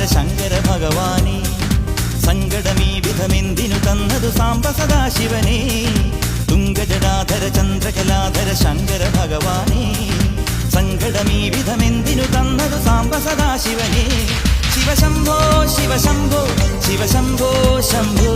ശങ്കര ഭഗവാനേ സങ്കടമീ വിധമെന്തിനു തന്നതു സാംബ സദാശിവനേ തുംഗജടാധര ചന്ദ്രകലാധര ശങ്കര ഭഗവാനേ സങ്കടമീ വിധമെന്തിനു തന്നതു സാംബ സദാശിവനേ ശിവശംഭോ ശിവശംഭോ ശിവശംഭോ ശംഭോ